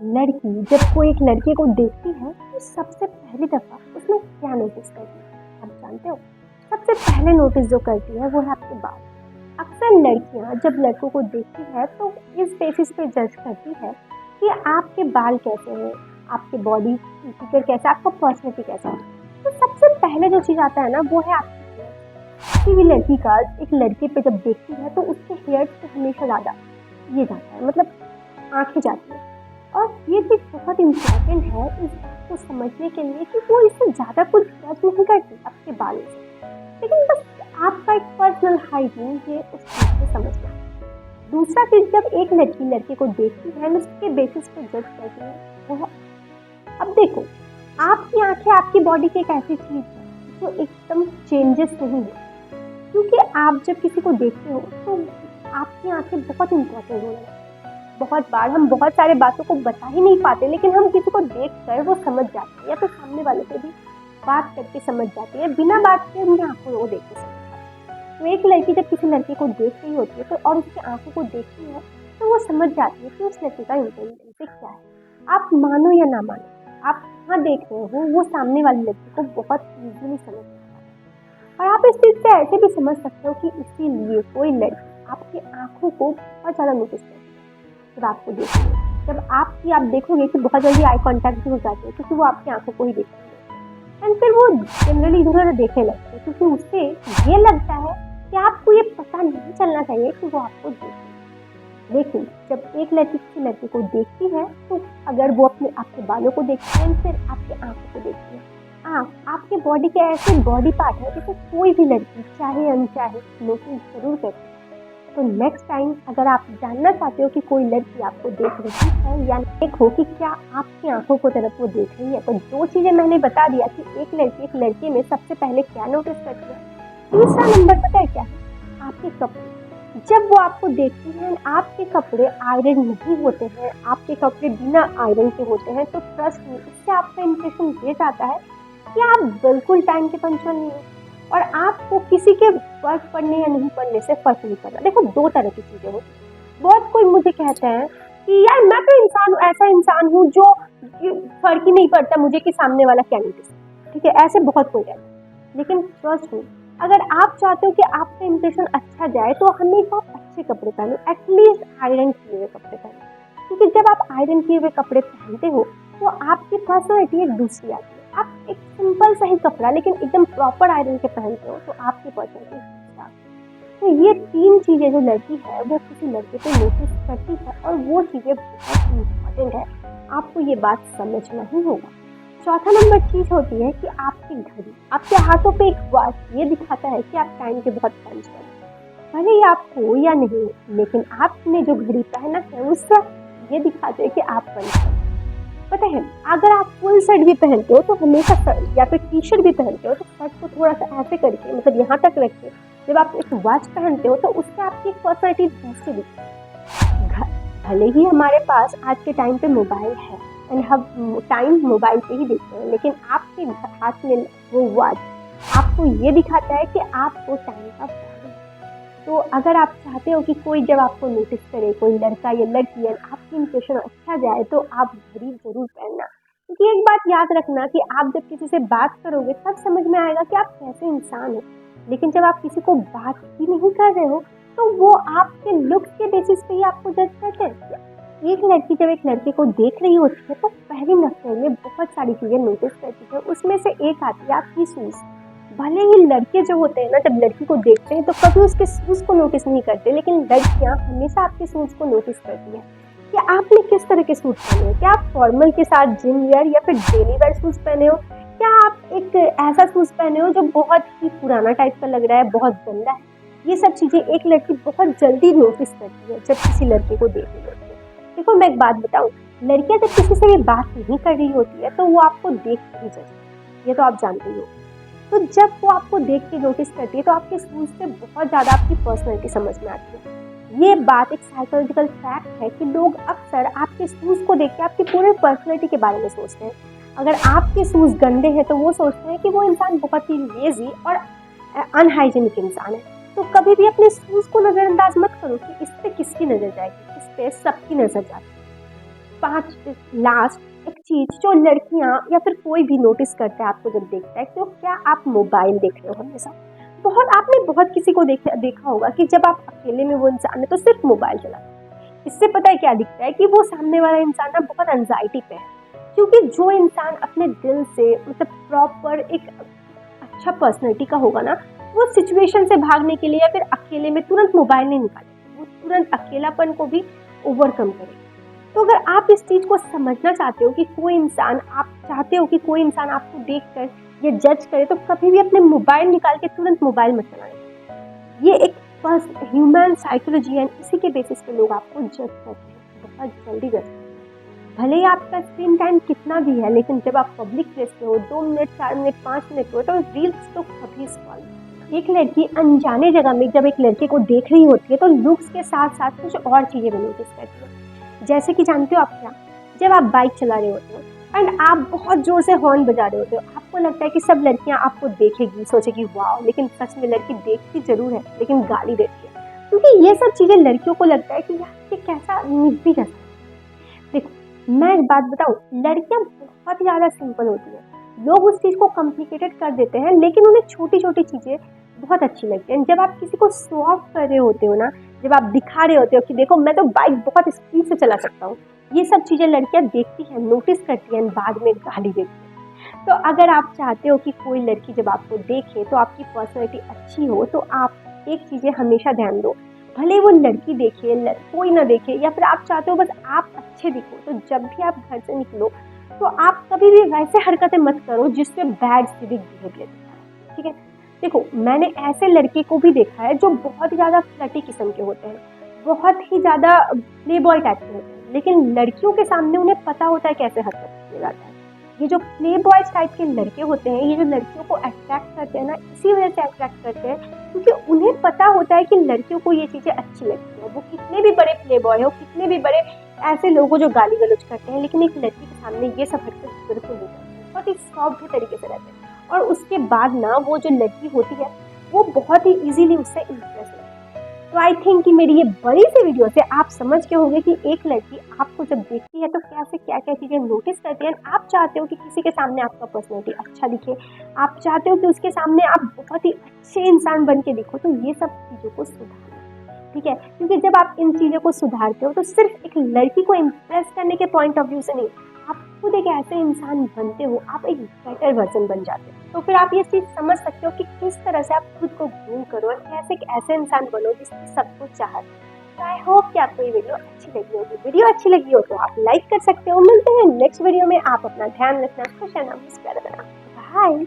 लड़की जब कोई एक लड़के को देखती है तो सबसे पहली दफा उसमें क्या नोटिस करती है आप जानते हो? सबसे पहले नोटिस जो करती है वो है आपके बाल। अक्सर लड़कियां जब लड़कों को देखती है तो इस बेसिस पे जज करती है कि आपके बाल कैसे हैं, आपके बॉडी फिगर कैसा, आपका पर्सनैलिटी कैसा है। तो सबसे पहले जो चीज आता है ना वो है आपकी हेयर। किसी भी लड़की का एक लड़के पे जब देखती है तो उसके हेयर पे हमेशा ज्यादा ये जाता है, मतलब आंखें जाती है। और ये चीज़ बहुत इम्पोर्टेंट है इस बात को समझने के लिए कि वो इससे ज़्यादा कुछ जज नहीं करती आपके बालों से, लेकिन बस आपका एक पर्सनल हाइजीन ये उस चीज़ को समझना है। दूसरा चीज़, जब एक लड़की लड़के को देखती है ना उसके बेसिस पे जज करती है वो है, अब देखो, आपकी आंखें आपकी बॉडी की एक ऐसी चीज़ है जो एकदम चेंजेस नहीं है। क्योंकि आप जब किसी को देखते हो तो आपकी आंखें बहुत इंपॉर्टेंट हो रही है। बहुत बार हम बहुत सारे बातों को बता ही नहीं पाते, लेकिन हम किसी को देख कर वो समझ जाते हैं, या तो सामने वाले से भी बात करके समझ जाती है, बिना बात के उनकी आंखों को देख के समझ जाती है। तो एक लड़की जब किसी लड़के को देख रही होती है तो और उसकी आंखों को देखती है तो वो समझ जाती है कि उस लड़के का इंटेलिजेंस क्या है। आप मानो या ना मानो, आप कहाँ देख रहे हो वो सामने वाली लड़की को बहुत ईजिली समझ जाता है। और आप इस चीज़ से ऐसे भी समझ सकते हो कि इसीलिए कोई लड़की आपकी आंखों को बहुत ज़्यादा नोटिस करती है जब आपको देखती है। जब आप देखोगे कि बहुत जल्दी आई कांटेक्ट भी हो जाती है क्योंकि वो आपकी आंखों को ही देखती है, एंड फिर वो जनरली इधर उधर देखने लगती है क्योंकि उससे ये लगता है कि आपको ये पता नहीं चलना चाहिए कि वो आपको देख रही है। लेकिन जब एक लड़की किसी लड़के को देखती है तो अगर वो अपने आपके बालों को देखती है फिर आपकी आंखों को देखती है, आपके बॉडी के ऐसे बॉडी पार्ट है जिसे कोई भी लड़की चाहे अनचाहे नोटिस जरूर करती है। तो नेक्स्ट टाइम अगर आप जानना चाहते हो कि कोई लड़की आपको देख रही है या देखो कि क्या आपकी आंखों को तरफ वो देख रही है, तो दो चीजें मैंने बता दिया कि एक लड़की एक लड़के में सबसे पहले क्या नोटिस करती है। तीसरा नंबर पता है क्या है? आपके कपड़े। जब वो आपको देखती है आपके कपड़े आयरन नहीं होते हैं, आपके कपड़े बिना आयरन के होते हैं, तो ट्रस्ट में इससे आपका इंप्रेशन ये जाता है कि आप बिल्कुल टाइम के पंक्चुअल नहीं हो और आपको किसी के वर्क पढ़ने या नहीं पढ़ने से फर्क नहीं पड़ता। देखो, दो तरह की चीजें होती हैं। बहुत कोई मुझे कहते हैं कि यार मैं तो इंसान हूँ, ऐसा इंसान हूँ जो फर्क ही नहीं पड़ता मुझे कि सामने वाला क्या नोटिस। ठीक है, ऐसे बहुत कोई कहते हैं, लेकिन ट्रस्ट मी, अगर आप चाहते हो कि आपका इंप्रेशन अच्छा जाए तो हमेशा आप अच्छे कपड़े पहनो, एटलीस्ट आयरन किए हुए कपड़े पहनो। क्योंकि जब आप आयरन किए हुए कपड़े पहनते हो तो आपकी पर्सनैलिटी एक दूसरी आती है। आप एक सिंपल सा ही कपड़ा लेकिन एकदम प्रॉपर आयरन के पहनते हो तो आपकी पर्सनैलिटी दूसरी आती है। तो ये तीन चीजें जो लड़की है वो किसी लड़के पे नोटिस करती है और वो चीजें बहुत इम्पोर्टेंट है, आपको ये बात समझना ही होगा। चौथा नंबर चीज होती है कि आपकी घड़ी। आपके हाथों पे एक वॉच ये दिखाता है कि आप टाइम के बहुत पंचुअल हैं। भले ही आप हो या नहीं, लेकिन आपने जो घड़ी पहना है उससे ये दिखाते हैं कि आप पंचुअल। पता है, अगर आप फुल शर्ट भी पहनते हो तो हमेशा या फिर टी शर्ट भी पहनते हो तो शर्ट को थोड़ा सा ऐसे करके, मतलब यहाँ तक रख के जब आप एक वॉच पहनते हो तो उससे आपकी पर्सनैलिटी दूसरी दिखती है। भले ही हमारे पास आज के टाइम पे मोबाइल है एंड हम टाइम मोबाइल पे ही देखते हैं, लेकिन आपके हाथ में वो वॉच आपको ये दिखाता है कि आपको टाइम का value है। तो अगर आप चाहते हो कि कोई जब आपको नोटिस करे, कोई लड़का या लड़की है, आपकी इंप्रेशन अच्छा जाए तो आप घड़ी जरूर पहनना। क्योंकि एक बात याद रखना कि आप जब किसी से बात करोगे तब समझ में आएगा कि आप कैसे इंसान हो, लेकिन जब आप किसी को बात ही नहीं कर रहे हो तो वो आपके लुक्स के बेसिस पे ही आपको जज करते हैं। एक लड़की जब एक लड़के को देख रही होती है तो पहली नजर में बहुत सारी चीजें नोटिस करती है, उसमें से एक आती है आपकी सूज। भले ही लड़के जो होते हैं ना जब लड़की को देखते हैं तो कभी उसके सूज को नोटिस नहीं करते, लेकिन लड़कियां हमेशा आपके सूज को नोटिस करती हैं कि आपने किस तरह के सूट पहने हो। क्या आप फॉर्मल के साथ जिम वेयर या फिर डेली वेयर शूज पहने हो, क्या आप एक ऐसा शूज पहने हो जो बहुत ही पुराना टाइप का लग रहा है, बहुत गंदा है। ये सब चीजें एक लड़की बहुत जल्दी नोटिस करती है जब किसी लड़के को देख रही होती है। देखो, मैं एक बात बताऊं, लड़कियां जब किसी से भी बात नहीं कर रही होती है तो वो आपको देख के ही जज, ये तो आप जानते ही हो। तो जब वो आपको देख के नोटिस करती है तो आपके शूज से बहुत ज्यादा आपकी पर्सनैलिटी समझ में आती है। ये बात एक साइकोलॉजिकल फैक्ट है कि लोग अक्सर आपके शूज को देख के आपकी पूरे पर्सनैलिटी के बारे में सोचते हैं। अगर आपके शूज गंदे हैं तो वो सोचते हैं कि वो इंसान बहुत ही लेजी और अनहाइजीनिक इंसान है। तो कभी भी अपने शूज को नजरअंदाज मत करो कि इस पे किसकी नजर जाएगी, इस पे सबकी नजर जाती है। 5 लास्ट एक चीज़ जो लड़कियां या फिर कोई भी नोटिस करता है आपको जब देखता है, तो क्या आप मोबाइल देख रहे हो हमेशा? बहुत आपने बहुत किसी को देखा होगा कि जब आप अकेले में वो इंसान है तो सिर्फ मोबाइल चलाता है। इससे पता है क्या दिखता है कि वो सामने वाला इंसान ना बहुत एंजाइटी पे है, क्योंकि जो इंसान अपने दिल से मतलब प्रॉपर एक अच्छा पर्सनैलिटी का होगा ना, वो सिचुएशन से भागने के लिए या फिर अकेले में तुरंत मोबाइल नहीं निकालेगा, वो तुरंत अकेलापन को भी ओवरकम करेगा। तो अगर आप इस चीज़ को समझना चाहते हो कि कोई इंसान आप चाहते हो कि कोई इंसान आपको देख कर ये जज करे, तो कभी भी अपने मोबाइल निकाल के तुरंत मोबाइल मत चलाएं। ये एक फर्स्ट ह्यूमन साइकोलॉजी है, इसी के बेसिस पे लोग आपको जज करते हैं, बहुत जल्दी जज करते हैं। भले ही आपका स्क्रीन टाइम कितना भी है, लेकिन जब आप पब्लिक प्लेस पे हो 2 मिनट 4 मिनट 5 मिनट हो, तो रील्स तो कभी स्क्रॉल नहीं। एक लड़की अनजाने जगह में जब एक लड़के को देख रही होती है तो लुक्स के साथ साथ कुछ और चीज़ें भी नोटिस करती है। जैसे कि जानते हो आप क्या, जब आप बाइक चला रहे होते हो एंड आप बहुत जोर से हॉर्न बजा रहे होते हो, आपको लगता है कि सब लड़कियां आपको देखेगी, सोचेगी वाह, लेकिन सच में लड़की देखती जरूर है लेकिन गाली देती है, क्योंकि ये सब चीज़ें लड़कियों को लगता है कि यार ये कैसा निब्बी कैसा। देखो, मैं एक बात बताऊँ, लड़कियाँ बहुत ज़्यादा सिंपल होती हैं। लोग उस चीज़ को कॉम्प्लिकेटेड कर देते हैं, लेकिन उन्हें छोटी-छोटी चीज़ें बहुत अच्छी लगती हैं। जब आप किसी को शो ऑफ कर रहे होते हो ना, जब आप दिखा रहे होते हो कि देखो मैं तो बाइक बहुत स्पीड से चला सकता हूँ, ये सब चीज़ें लड़कियाँ देखती हैं, नोटिस करती हैं, बाद में गाली देती हैं। तो अगर आप चाहते हो कि कोई लड़की जब आपको देखे तो आपकी पर्सनैलिटी अच्छी हो, तो आप एक चीज़ें हमेशा ध्यान दो, भले वो लड़की देखे कोई ना देखे, या फिर आप चाहते हो बस आप अच्छे दिखो, तो जब भी आप घर से निकलो तो आप कभी भी वैसे हरकतें मत करो जिससे बैड सिविक बिहेवियर दिखता है, ठीक है। देखो, मैंने ऐसे लड़के को भी देखा है जो बहुत ज़्यादा फ्लर्टी किस्म के होते हैं, बहुत ही ज़्यादा प्ले बॉय टाइप के होते हैं, लेकिन लड़कियों के सामने उन्हें पता होता है कैसे हरकत किया जाता है। ये जो प्ले बॉयज टाइप के लड़के होते हैं, ये जो लड़कियों को अट्रैक्ट करते हैं ना, इसी वजह से अट्रैक्ट करते हैं क्योंकि उन्हें पता होता है कि लड़कियों को ये चीज़ें अच्छी लगती हैं। वो कितने भी बड़े प्ले बॉय हो, कितने भी बड़े ऐसे लोग हो जो गाली गलौज करते हैं, लेकिन एक लड़की के सामने ये सब हरकत बिल्कुल नहीं करते, बहुत ही सॉफ्ट तरीके से रहते हैं। और उसके बाद ना वो जो लड़की होती है वो बहुत ही ईजिली उससे इम्प्रेस होती है। तो आई थिंक कि मेरी ये बड़ी सी वीडियो से आप समझ के होंगे कि एक लड़की आपको जब देखती है तो कैसे क्या क्या चीज़ें नोटिस करती है। आप चाहते हो कि किसी के सामने आपका पर्सनैलिटी अच्छा दिखे, आप चाहते हो कि उसके सामने आप बहुत ही अच्छे इंसान बन के दिखो, तो ये सब चीज़ों को सुधारो, ठीक है। क्योंकि जब आप इन चीज़ों को सुधारते हो तो सिर्फ एक लड़की को इम्प्रेस करने के पॉइंट ऑफ व्यू से नहीं, आप खुद एक ऐसे इंसान बनते हो, आप एक बेटर वर्जन बन जाते हो। तो फिर आप ये चीज़ समझ सकते हो कि किस तरह से आप खुद को ग्रो करो और कैसे एक ऐसे इंसान बनो जिसकी सबको चाहत। तो आई होप कि आपको ये वीडियो अच्छी लगी होगी। वीडियो अच्छी लगी हो तो आप लाइक कर सकते हो। मिलते हैं नेक्स्ट वीडियो में। आप अपना ध्यान रखना, खुश रहना, मुस्कुराते रहना। बाय।